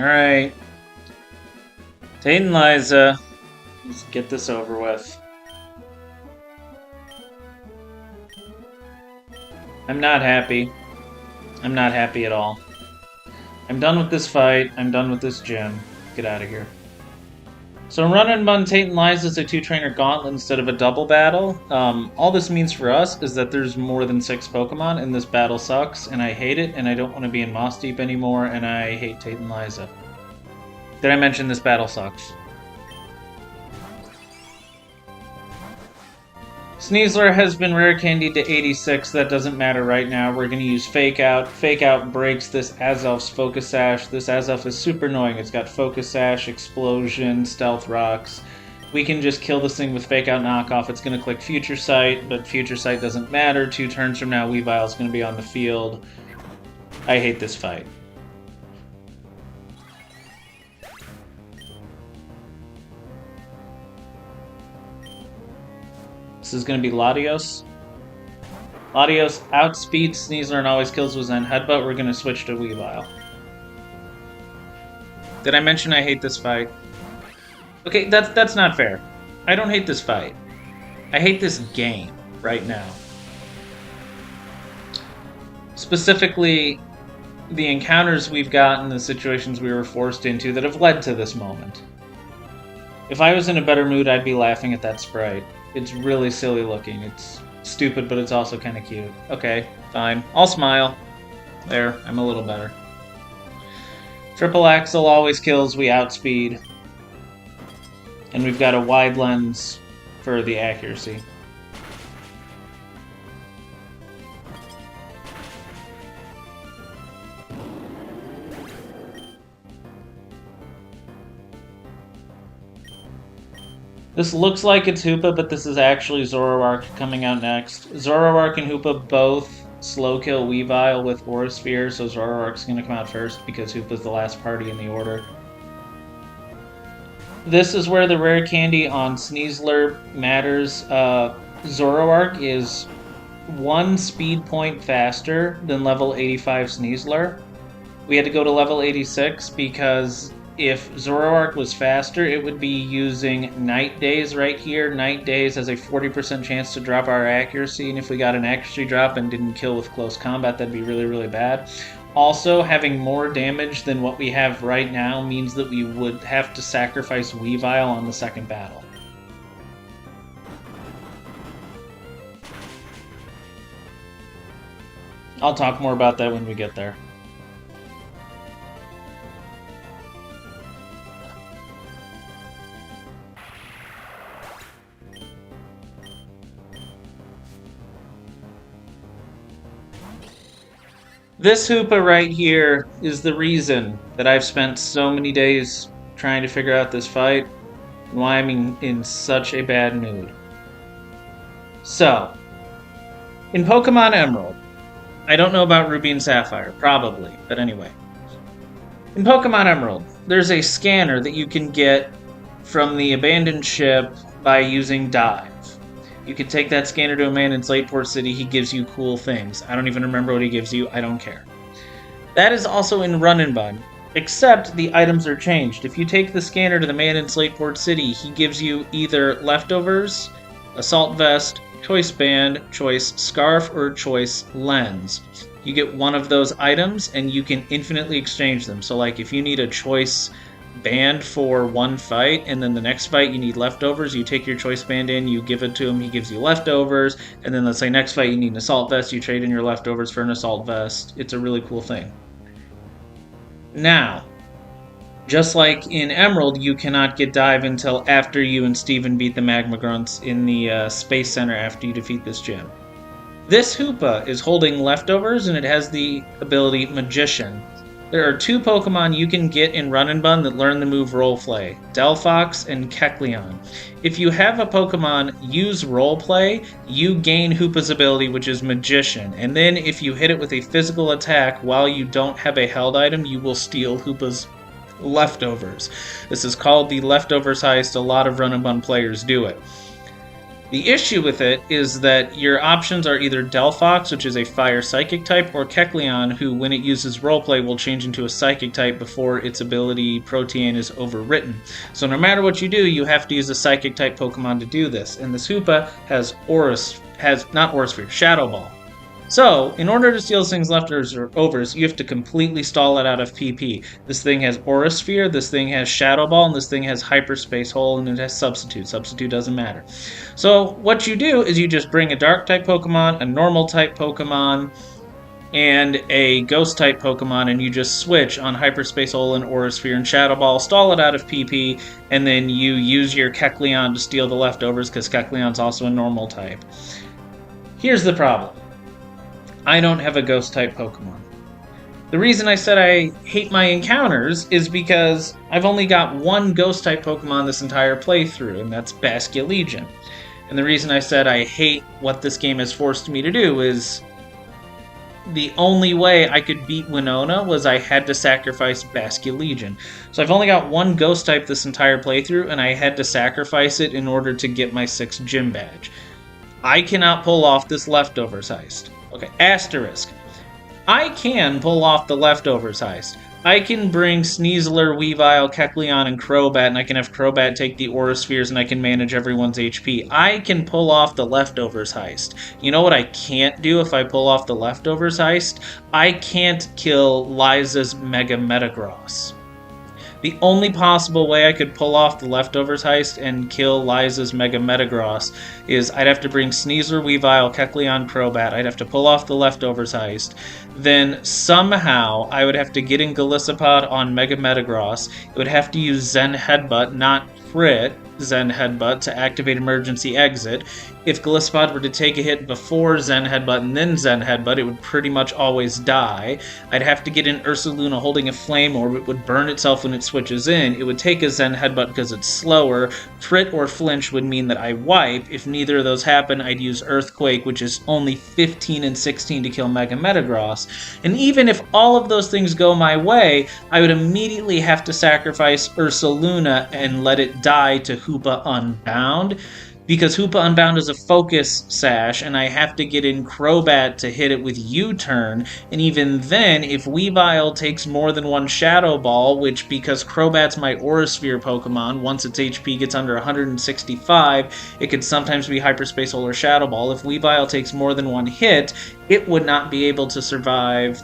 Alright. Tate and Liza. Let's get this over with. I'm not happy. I'm not happy at all. I'm done with this fight. I'm done with this gym. Get out of here. So Run and Bun Tate and Liza is a 2-trainer gauntlet instead of a double battle. All this means for us is that there's more than 6 Pokemon, and this battle sucks, and I hate it, and I don't want to be in Mossdeep anymore, and I hate Tate and Liza. Did I mention this battle sucks? Sneasler has been rare candied to 86. That doesn't matter right now. We're going to use Fake Out. Fake Out breaks this Azelf's Focus Sash. This Azelf is super annoying. It's got Focus Sash, Explosion, Stealth Rocks. We can just kill this thing with Fake Out Knockoff. It's going to click Future Sight, but Future Sight doesn't matter. 2 turns from now, Weavile's going to be on the field. I hate this fight. This is going to be Latios. Latios outspeeds Sneasler and always kills with Zen Headbutt. We're going to switch to Weavile. Did I mention I hate this fight? Okay, that's not fair. I don't hate this fight. I hate this game right now. Specifically, the encounters we've gotten, the situations we were forced into that have led to this moment. If I was in a better mood, I'd be laughing at that sprite. It's really silly looking. It's stupid, but it's also kind of cute. Okay, fine. I'll smile. There, I'm a little better. Triple Axle always kills, we outspeed. And we've got a wide lens for the accuracy. This looks like it's Hoopa, but this is actually Zoroark coming out next. Zoroark and Hoopa both slow kill Weavile with Aura Sphere, so Zoroark's going to come out first because Hoopa's the last party in the order. This is where the rare candy on Sneasler matters. Zoroark is 1 speed point faster than level 85 Sneasler. We had to go to level 86 because if Zoroark was faster, it would be using Night Daze right here. Night Daze has a 40% chance to drop our accuracy, and if we got an accuracy drop and didn't kill with close combat, that'd be really, really bad. Also, having more damage than what we have right now means that we would have to sacrifice Weavile on the second battle. I'll talk more about that when we get there. This Hoopa right here is the reason that I've spent so many days trying to figure out this fight and why I'm in such a bad mood. So, in Pokemon Emerald, I don't know about Ruby and Sapphire, probably, but anyway. In Pokemon Emerald, there's a scanner that you can get from the abandoned ship by using Dive. You can take that scanner to a man in Slateport City, he gives you cool things. I don't even remember what he gives you, I don't care. That is also in Run and Bun, except the items are changed. If you take the scanner to the man in Slateport City, he gives you either Leftovers, Assault Vest, Choice Band, Choice Scarf, or Choice Lens. You get one of those items, and you can infinitely exchange them. So like if you need a Choice Band for one fight, and then the next fight you need Leftovers, you take your Choice Band in, you give it to him, he gives you Leftovers, and then let's say next fight you need an Assault Vest, you trade in your Leftovers for an Assault Vest. It's a really cool thing. Now, just like in Emerald, you cannot get Dive until after you and Steven beat the Magma Grunts in the Space Center after you defeat this gym. This Hoopa is holding Leftovers, and it has the ability Magician. There are 2 Pokemon you can get in Run and Bun that learn the move Roleplay, Delphox and Kecleon. If you have a Pokemon use Roleplay, you gain Hoopa's ability, which is Magician, and then if you hit it with a physical attack while you don't have a held item, you will steal Hoopa's Leftovers. This is called the Leftovers Heist. A lot of Run and Bun players do it. The issue with it is that your options are either Delphox, which is a fire psychic type, or Kecleon, who, when it uses roleplay, will change into a psychic type before its ability Protean is overwritten. So no matter what you do, you have to use a psychic type Pokemon to do this. And this Hoopa has not Aura Sphere, Shadow Ball. So, in order to steal this thing's leftovers or overs, you have to completely stall it out of PP. This thing has Aura Sphere, this thing has Shadow Ball, and this thing has Hyperspace Hole, and it has Substitute. Substitute doesn't matter. So, what you do is you just bring a Dark-type Pokemon, a Normal-type Pokemon, and a Ghost-type Pokemon, and you just switch on Hyperspace Hole and Aura Sphere and Shadow Ball, stall it out of PP, and then you use your Kecleon to steal the leftovers, because Kecleon's also a Normal-type. Here's the problem. I don't have a Ghost-type Pokemon. The reason I said I hate my encounters is because I've only got one Ghost-type Pokemon this entire playthrough, and that's Basculegion. And the reason I said I hate what this game has forced me to do is the only way I could beat Winona was I had to sacrifice Basculegion. So I've only got one Ghost-type this entire playthrough, and I had to sacrifice it in order to get my 6th gym badge. I cannot pull off this leftovers heist. Okay, asterisk. I can pull off the leftovers heist. I can bring Sneasler, Weavile, Kecleon, and Crobat, and I can have Crobat take the Aura Spheres, and I can manage everyone's HP. I can pull off the leftovers heist. You know what I can't do if I pull off the leftovers heist? I can't kill Liza's Mega Metagross. The only possible way I could pull off the leftovers heist and kill Liza's Mega Metagross is I'd have to bring Sneasler, Weavile, Kecleon, Crobat. I'd have to pull off the leftovers heist. Then somehow I would have to get in Golisopod on Mega Metagross. It would have to use Zen Headbutt, not crit Zen Headbutt, to activate Emergency Exit. If Golisopod were to take a hit before Zen Headbutt and then Zen Headbutt, it would pretty much always die. I'd have to get in Ursaluna holding a Flame Orb. It would burn itself when it switches in. It would take a Zen Headbutt because it's slower. Crit or Flinch would mean that I wipe. If neither of those happen, I'd use Earthquake, which is only 15 and 16 to kill Mega Metagross. And even if all of those things go my way, I would immediately have to sacrifice Ursaluna and let it die to Hoopa Unbound, because Hoopa Unbound is a focus sash, and I have to get in Crobat to hit it with U-turn, and even then, if Weavile takes more than one Shadow Ball, which, because Crobat's my Aura Sphere Pokemon, once its HP gets under 165, it could sometimes be Hyperspace Hole or Shadow Ball. If Weavile takes more than one hit, it would not be able to survive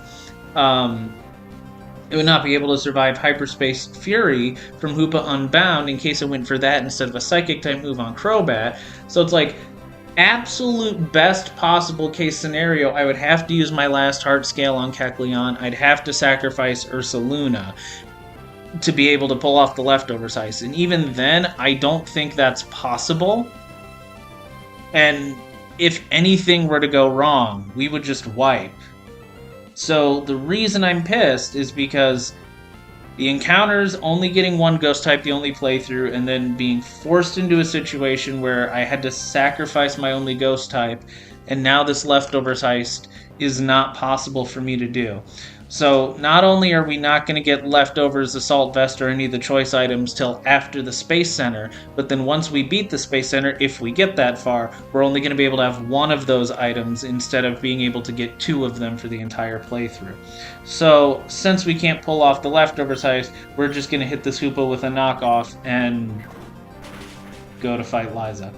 Hyperspace Fury from Hoopa Unbound in case it went for that instead of a Psychic-type move on Crobat. So it's like, absolute best possible case scenario, I would have to use my last Heart Scale on Kecleon. I'd have to sacrifice Ursaluna to be able to pull off the leftovers heist. And even then, I don't think that's possible. And if anything were to go wrong, we would just wipe. So the reason I'm pissed is because the encounters only getting one Ghost type the only playthrough, and then being forced into a situation where I had to sacrifice my only Ghost type, and now this leftovers heist is not possible for me to do. So not only are we not going to get leftovers, Assault Vest, or any of the choice items till after the Space Center, but then once we beat the Space Center, if we get that far, we're only going to be able to have one of those items instead of being able to get two of them for the entire playthrough. So since we can't pull off the leftovers heist, we're just going to hit this Hoopa with a knockoff and go to fight Liza.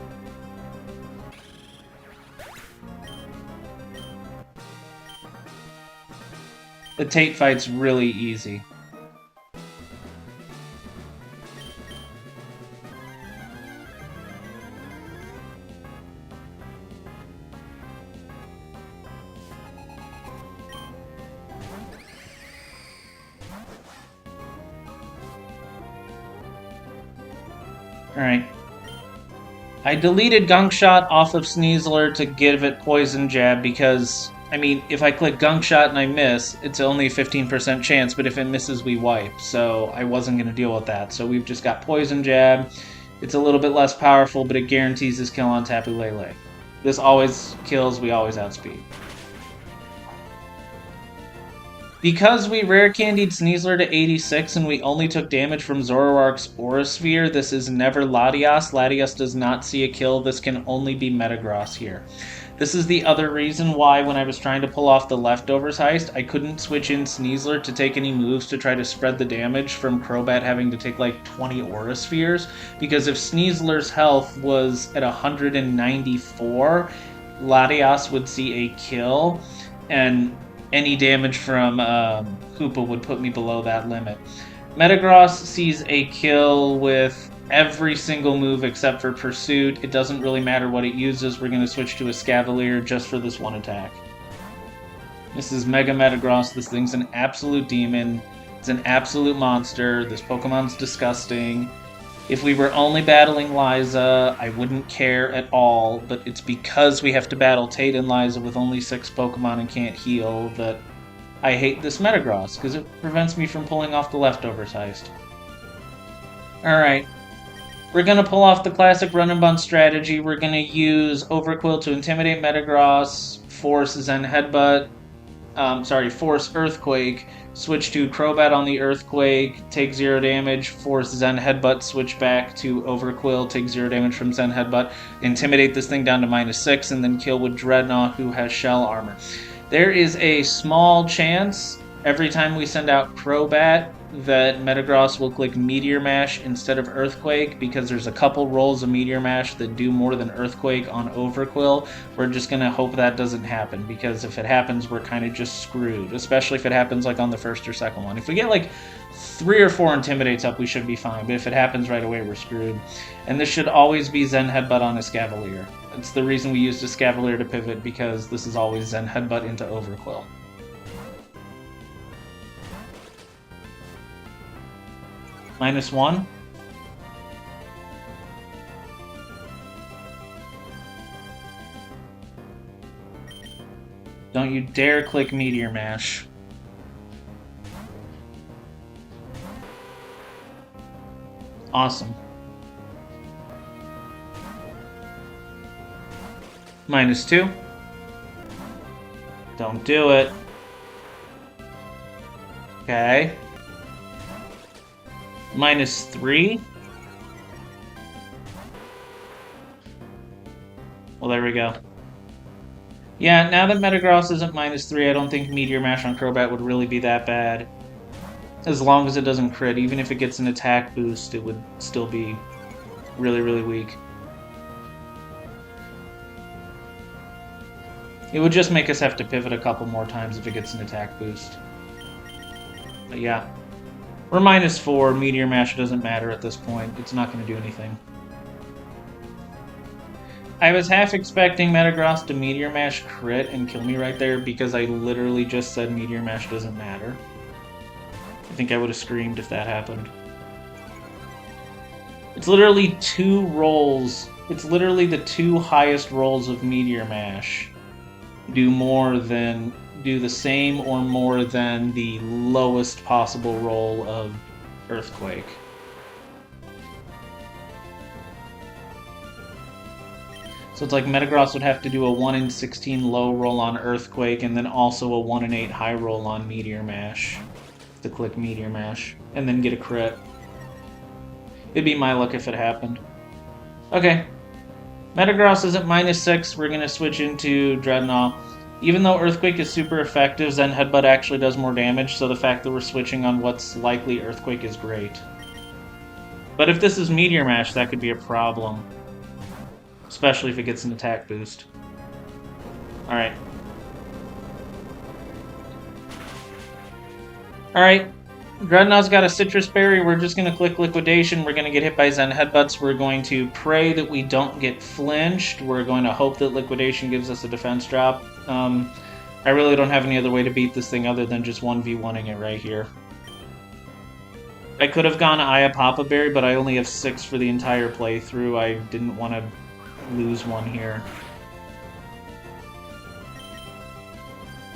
The Tate fight's really easy. Alright. I deleted Gunk Shot off of Sneasler to give it Poison Jab because, I mean, if I click Gunk Shot and I miss, it's only a 15% chance, but if it misses, we wipe. So I wasn't going to deal with that. So we've just got Poison Jab. It's a little bit less powerful, but it guarantees his kill on Tapu Lele. This always kills, we always outspeed. Because we rare candied Sneasler to 86 and we only took damage from Zoroark's Aura Sphere, this is never Latias. Latias does not see a kill. This can only be Metagross here. This is the other reason why when I was trying to pull off the Leftovers heist, I couldn't switch in Sneasler to take any moves to try to spread the damage from Crobat having to take like 20 Aura Spheres, because if Sneasler's health was at 194, Latias would see a kill, and any damage from Hoopa would put me below that limit. Metagross sees a kill with every single move except for Pursuit. It doesn't really matter what it uses. We're going to switch to a Scavalier just for this one attack. This is Mega Metagross. This thing's an absolute demon. It's an absolute monster. This Pokemon's disgusting. If we were only battling Liza, I wouldn't care at all, but it's because we have to battle Tate and Liza with only 6 Pokemon and can't heal that I hate this Metagross, because it prevents me from pulling off the Leftovers heist. Alright, we're going to pull off the classic run and bun strategy. We're going to use Overqwil to intimidate Metagross, force Zen Headbutt, force Earthquake, switch to Crobat on the Earthquake, take 0 damage, force Zen Headbutt, switch back to Overqwil, take 0 damage from Zen Headbutt, intimidate this thing down to -6, and then kill with Dreadnought, who has Shell Armor. There is a small chance every time we send out Crobat that Metagross will click Meteor Mash instead of Earthquake, because there's a couple rolls of Meteor Mash that do more than Earthquake on Overqwil. We're just going to hope that doesn't happen, because if it happens, we're kind of just screwed, especially if it happens like on the first or second one. If we get like 3 or 4 Intimidates up, we should be fine, but if it happens right away, we're screwed. And this should always be Zen Headbutt on a Scavalier. It's the reason we used a Scavalier to pivot, because this is always Zen Headbutt into Overqwil. -1. Don't you dare click Meteor Mash. Awesome. -2. Don't do it. Okay. -3. Well, there we go. Yeah, now that Metagross isn't -3, I don't think Meteor Mash on Crobat would really be that bad. As long as it doesn't crit, even if it gets an attack boost, it would still be really, really weak. It would just make us have to pivot a couple more times if it gets an attack boost. But yeah. We're -4, Meteor Mash doesn't matter at this point. It's not going to do anything. I was half expecting Metagross to Meteor Mash crit and kill me right there, because I literally just said Meteor Mash doesn't matter. I think I would have screamed if that happened. It's literally 2 rolls. It's literally the 2 highest rolls of Meteor Mash do the same or more than the lowest possible roll of Earthquake. So it's like Metagross would have to do a 1 in 16 low roll on Earthquake, and then also a 1 in 8 high roll on Meteor Mash to click Meteor Mash, and then get a crit. It'd be my luck if it happened. Okay. Metagross is at -6, we're going to switch into Dreadnought. Even though Earthquake is super effective, Zen Headbutt actually does more damage, so the fact that we're switching on what's likely Earthquake is great. But if this is Meteor Mash, that could be a problem. Especially if it gets an attack boost. Alright. Alright. Dreadnought's got a Citrus Berry. We're just going to click Liquidation. We're going to get hit by Zen Headbutts. We're going to pray that we don't get flinched. We're going to hope that Liquidation gives us a defense drop. I really don't have any other way to beat this thing other than just 1v1ing it right here. I could have gone Aya Papa Berry, but I only have 6 for the entire playthrough. I didn't want to lose one here.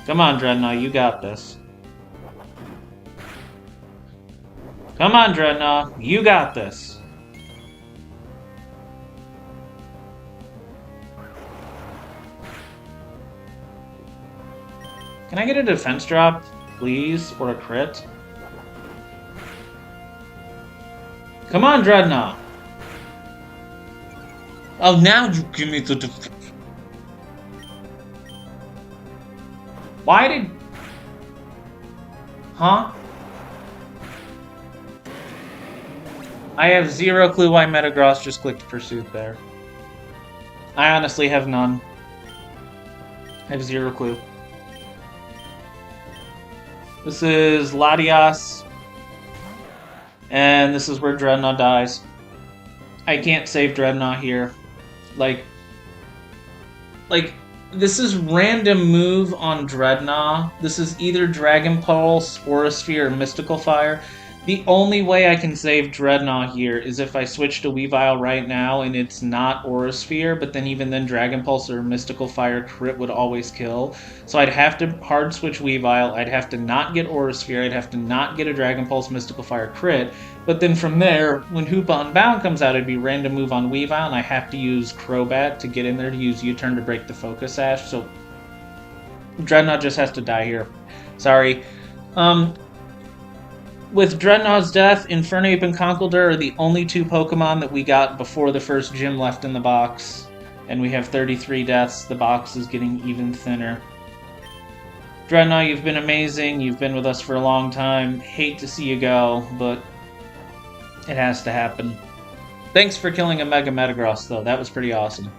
Come on, Dreadnought, you got this. Come on, Dreadnought, you got this. Can I get a defense drop please, or a crit. Come on, Dreadnought! Oh, now you give me the... Why did... Huh? I have zero clue why Metagross just clicked Pursuit there. I honestly have none. I have zero clue. This is Latias. And this is where Dreadnought dies. I can't save Dreadnought here. Like, this is random move on Dreadnought. This is either Dragon Pulse, Aura Sphere, or Mystical Fire. The only way I can save Dreadnought here is if I switch to Weavile right now and it's not Aura Sphere, but then even then Dragon Pulse or Mystical Fire crit would always kill. So I'd have to hard switch Weavile, I'd have to not get Aura Sphere, I'd have to not get a Dragon Pulse Mystical Fire crit, but then from there, when Hoopa Unbound comes out, it'd be random move on Weavile, and I have to use Crobat to get in there to use U-turn to break the Focus Sash, so Dreadnought just has to die here. Sorry. With Dreadnought's death, Infernape and Conkeldurr are the only two Pokemon that we got before the first gym left in the box. And we have 33 deaths. The box is getting even thinner. Dreadnought, you've been amazing. You've been with us for a long time. Hate to see you go, but it has to happen. Thanks for killing a Mega Metagross, though. That was pretty awesome.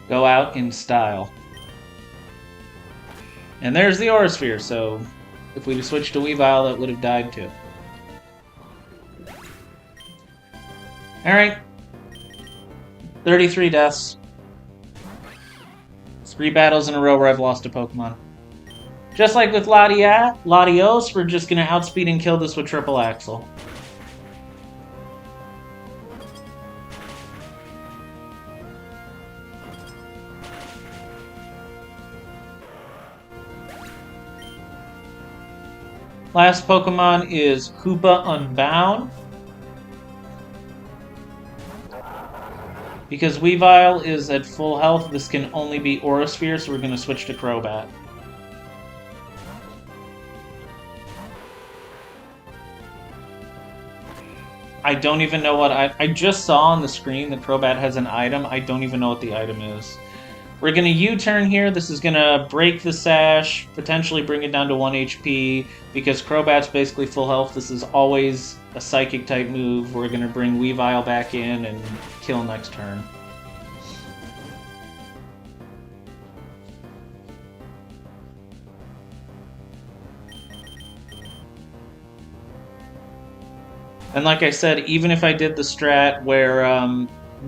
Go out in style. And there's the Aura Sphere, so... if we'd have switched to Weavile, it would have died too. Alright. 33 deaths. 3 battles in a row where I've lost a Pokemon. Just like with Latios, we're just going to outspeed and kill this with Triple Axle. Last Pokemon is Hoopa Unbound. Because Weavile is at full health, this can only be Aura Sphere, so we're going to switch to Crobat. I don't even know what I just saw on the screen that Crobat has an item. I don't even know what the item is. We're going to U-turn here. This is going to break the Sash, potentially bring it down to 1 HP. Because Crobat's basically full health, this is always a Psychic type move. We're going to bring Weavile back in and kill next turn. And like I said, even if I did the strat where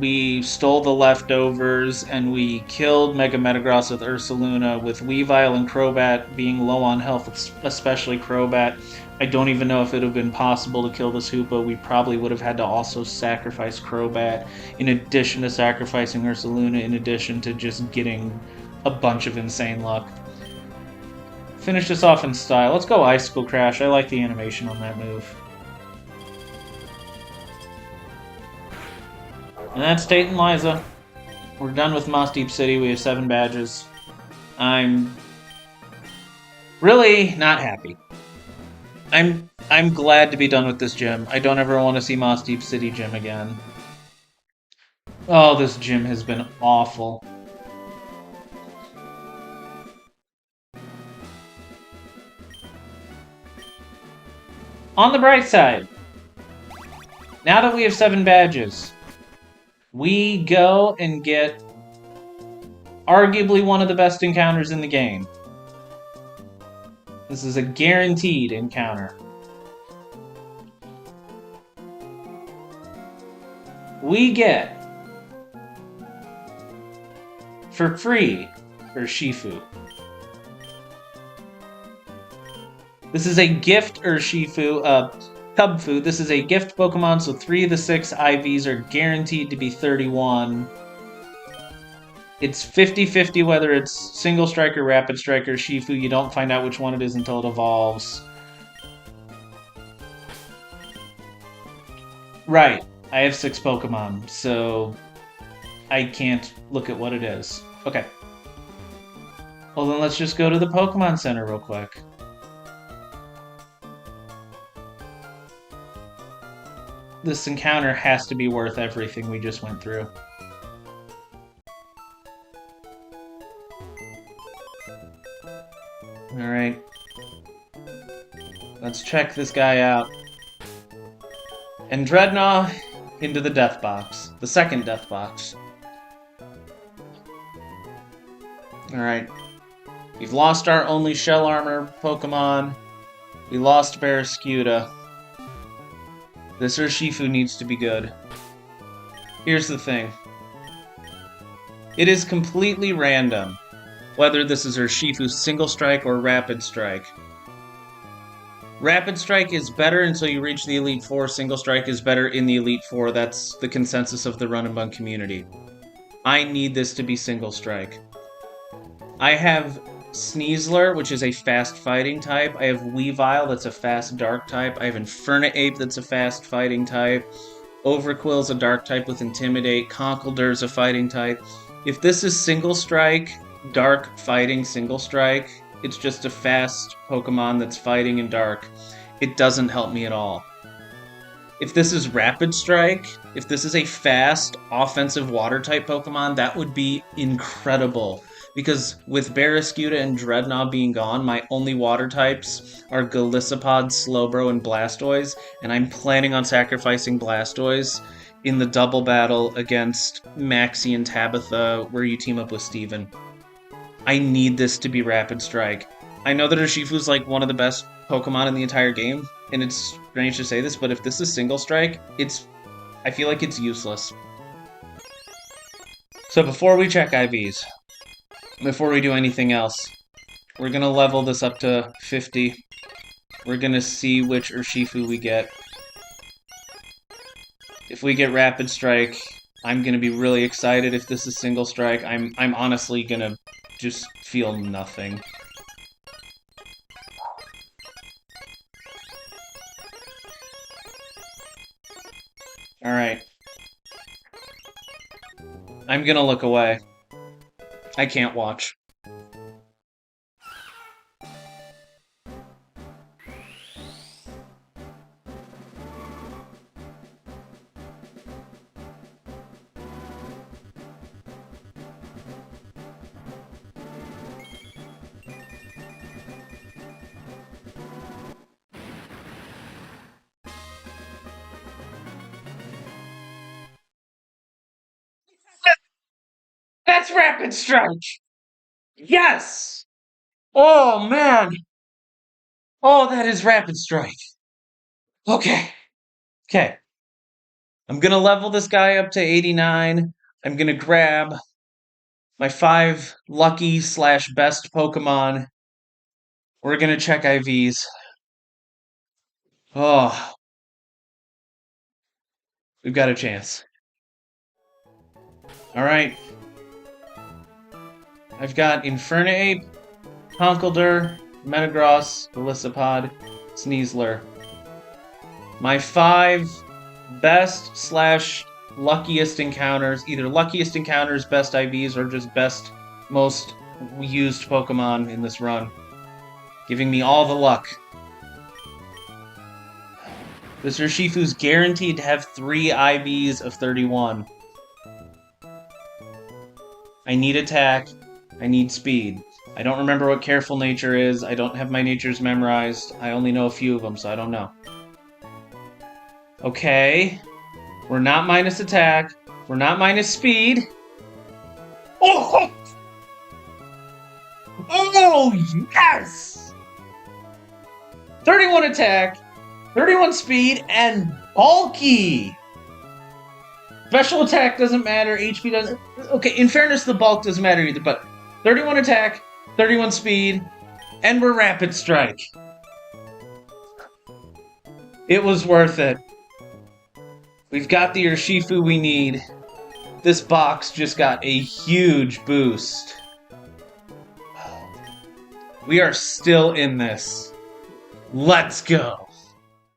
we stole the leftovers and we killed Mega Metagross with Ursaluna, with Weavile and Crobat being low on health, especially Crobat, I don't even know if it would have been possible to kill this Hoopa. We probably would have had to also sacrifice Crobat, in addition to sacrificing Ursaluna, in addition to just getting a bunch of insane luck. Finish this off in style. Let's go Icicle Crash. I like the animation on that move. And that's Tate and Liza. We're done with Mossdeep City. We have 7 badges. I'm really not happy. I'm glad to be done with this gym. I don't ever want to see Mossdeep City gym again. Oh, this gym has been awful. On the bright side, now that we have 7 badges, we go and get arguably one of the best encounters in the game. This is a guaranteed encounter. We get, for free, Urshifu. This is a gift Urshifu, Cubfu. This is a gift Pokemon, so 3 of the 6 IVs are guaranteed to be 31. It's 50-50 whether it's Single Strike or Rapid Strike or Urshifu. You don't find out which one it is until it evolves. Right, I have 6 Pokemon, so I can't look at what it is. Okay. Well then let's just go to the Pokemon Center real quick. this encounter has to be worth everything we just went through. Alright. Let's check this guy out. And Dreadnought into the death box. The second death box. Alright. We've lost our only shell armor Pokemon. We lost Barraskewda. This Urshifu needs to be good. Here's the thing. It is completely random whether this is Urshifu's Single Strike or Rapid Strike. Rapid Strike is better until you reach the Elite Four. Single Strike is better in the Elite Four. That's the consensus of the Run and Bun community. I need this to be Single Strike. I have Sneasler, which is a fast fighting type. I have Weavile, that's a fast dark type. I have Infernape, that's a fast fighting type. Overquill's a dark type with Intimidate. Conkeldurr's a fighting type. If this is Single Strike, dark fighting Single Strike, it's just a fast Pokemon that's fighting in dark. It doesn't help me at all. If this is Rapid Strike, if this is a fast offensive water type Pokemon, that would be incredible. Because with Barraskewda and Dreadnought being gone, my only water types are Golisopod, Slowbro, and Blastoise, and I'm planning on sacrificing Blastoise in the double battle against Maxie and Tabitha, where you team up with Steven. I need this to be Rapid Strike. I know that Urshifu's like one of the best Pokemon in the entire game, and it's strange to say this, but if this is Single Strike, I feel like it's useless. So before we check IVs, before we do anything else, we're going to level this up to 50. We're going to see which Urshifu we get. If we get Rapid Strike, I'm going to be really excited. If this is Single Strike, I'm honestly going to just feel nothing. Alright. I'm going to look away. I can't watch. That's Rapid Strike! Yes! Oh, man! Oh, that is Rapid Strike. Okay. Okay. I'm gonna level this guy up to 89. I'm gonna grab my 5 lucky/best Pokemon. We're gonna check IVs. Oh. We've got a chance. Alright. I've got Infernape, Conkeldurr, Metagross, Golisopod, Sneasler. My 5 best/luckiest encounters, either luckiest encounters, best IVs, or just best, most used Pokemon in this run. Giving me all the luck. This Urshifu's guaranteed to have 3 IVs of 31. I need attack. I need speed. I don't remember what Careful Nature is. I don't have my natures memorized. I only know a few of them, so I don't know. Okay. We're not minus attack. We're not minus speed. Oh! Oh, yes! 31 attack, 31 speed, and bulky! Special attack doesn't matter, HP doesn't... Okay, in fairness, the bulk doesn't matter either, but 31 attack, 31 speed, and we're Rapid Strike. It was worth it. We've got the Urshifu we need. This box just got a huge boost. We are still in this. Let's go.